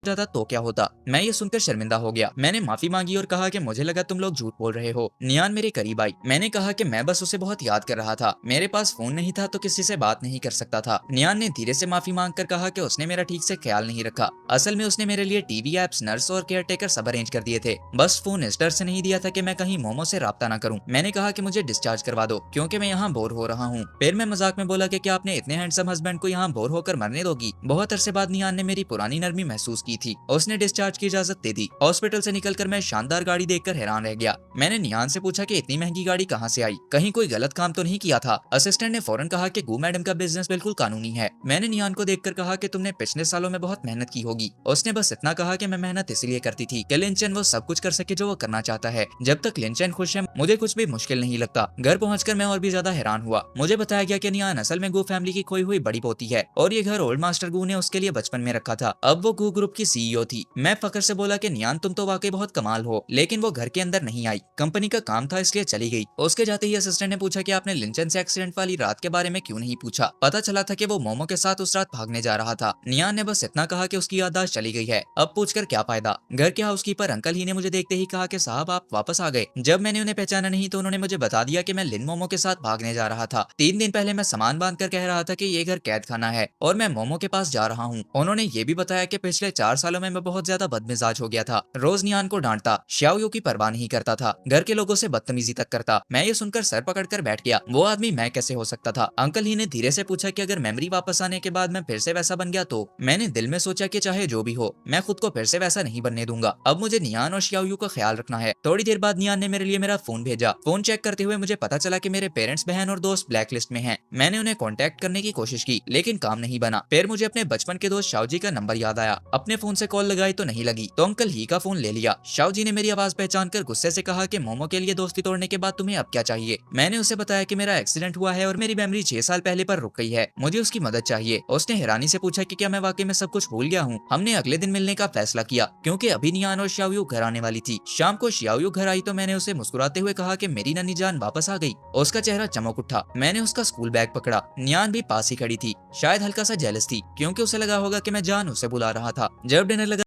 जाता तो क्या होता। मैं ये सुनकर शर्मिंदा हो गया। मैंने माफी मांगी और कहा कि मुझे लगा तुम लोग झूठ बोल रहे हो। नियान मेरे करीब आई। मैंने कहा कि मैं बस उसे बहुत याद कर रहा था, मेरे पास फोन नहीं था तो किसी से बात नहीं कर सकता था। नियान ने धीरे से माफी मांग कर कहा कि उसने मेरा ठीक से ख्याल नहीं रखा। असल में उसने मेरे लिए टीवी एप्स, नर्स और केयर टेकर सब अरेंज कर दिए थे, बस फोन इस डर से नहीं दिया था कि मैं कहीं मोमो से राब्ता ना करूं। मैंने कहा कि मुझे डिस्चार्ज करवा दो क्योंकि मैं यहाँ बोर हो रहा हूँ। फिर मैं मजाक में बोला कि क्या आपने इतने हैंडसम हस्बैंड को यहाँ बोर होकर मरने दोगी। बहुत अरसे बाद नियान ने मेरी पुरानी नरमी महसूस की थी। उसने डिस्चार्ज की इजाजत दे दी। हॉस्पिटल से निकलकर मैं शानदार गाड़ी देखकर हैरान रह गया। मैंने नियान से पूछा कि इतनी महंगी गाड़ी कहाँ से आई, कहीं कोई गलत काम तो नहीं किया था। असिस्टेंट ने फौरन कहा कि गू मैडम का बिजनेस बिल्कुल कानूनी है। मैंने नियान को देखकर कहा कि तुमने पिछले सालों में बहुत मेहनत की होगी। उसने बस इतना कहा कि मैं मेहनत इसलिए करती थी कि लिंचन वो सब कुछ कर सके जो वो करना चाहता है। जब तक लिंचन खुश है मुझे कुछ भी मुश्किल नहीं लगता। घर पहुंचकर मैं और भी ज्यादा हैरान हुआ। मुझे बताया गया कि नियान असल में गू फैमिली की खोई हुई बड़ी पोती है और ये घर ओल्ड मास्टर गू ने उसके लिए बचपन में रखा था। अब वो गू ग्रुप की सीईओ थी। मैं फकर से बोला कि नियान तुम तो वाकई बहुत कमाल हो, लेकिन वो घर के अंदर नहीं आई, कंपनी का काम था इसलिए चली गई। उसके जाते ही असिस्टेंट ने पूछा कि आपने लिंचन से एक्सीडेंट वाली रात के बारे में क्यों नहीं पूछा। पता चला था कि वो मोमो के साथ उस रात भागने जा रहा था। नियान ने बस इतना कहा कि उसकी याददाश्त चली गई है, अब पूछकर क्या फायदा। घर के हाउसकीपर अंकल ही ने मुझे देखते ही कहा कि साहब आप वापस आ गए। जब मैंने उन्हें पहचाना नहीं तो उन्होंने मुझे बता दिया कि मैं लिन मोमो के साथ भागने जा रहा था। 3 दिन पहले मैं सामान बांध कर कह रहा था कि ये घर कैद खाना है और मैं मोमो के पास जा रहा हूँ। उन्होंने ये भी बताया कि पिछले 4 सालों में मैं बहुत ज्यादा बदमिजाज हो गया था। रोज नियान को डांटता, श्याओयू की परवाह नहीं करता था, घर के लोगों से बदतमीजी तक करता। मैं ये सुनकर सर पकड़कर बैठ गया। वो आदमी मैं कैसे हो सकता था। अंकल ही ने धीरे से पूछा कि अगर मेमोरी वापस आने के बाद मैं फिर से वैसा बन गया तो। मैंने दिल में सोचा कि चाहे जो भी हो मैं खुद को फिर से वैसा नहीं बनने दूंगा। अब मुझे नियान और श्याओयू का ख्याल रखना है। थोड़ी देर बाद नियान ने मेरे लिए मेरा फोन भेजा। फोन चेक करते हुए मुझे पता चला कि मेरे पेरेंट्स, बहन और दोस्त ब्लैक लिस्ट में हैं। मैंने उन्हें कांटेक्ट करने की कोशिश की लेकिन काम नहीं बना। फिर मुझे अपने बचपन के दोस्त शाओजी का नंबर याद आया। अपने फोन से कॉल लगाई तो नहीं लगी, तो अंकल ही का फोन ले लिया। शाओजी ने मेरी आवाज पहचान कर गुस्से से कहा कि मोमो के लिए दोस्ती तोड़ने के बाद तुम्हें अब क्या चाहिए। मैंने उसे बताया कि मेरा एक्सीडेंट हुआ है और मेरी मेमोरी 6 साल पहले पर रुक गई है, मुझे उसकी मदद चाहिए। उसने हैरानी से पूछा कि क्या मैं वाकई में सब कुछ भूल गया हूँ। हमने अगले दिन मिलने का फैसला किया क्योंकि अभी नियान और श्याओयू घर आने वाली थी। शाम को श्याओयू घर आई तो मैंने उसे मुस्कुराते हुए कहा कि मेरी नन्ही जान वापस आ गई। उसका चेहरा चमक उठा। मैंने उसका स्कूल बैग पकड़ा। नियान भी पास ही खड़ी थी, शायद हल्का सा जेलस थी क्योंकि उसे लगा होगा कि मैं जान उसे बुला रहा था। जब डिनर लगा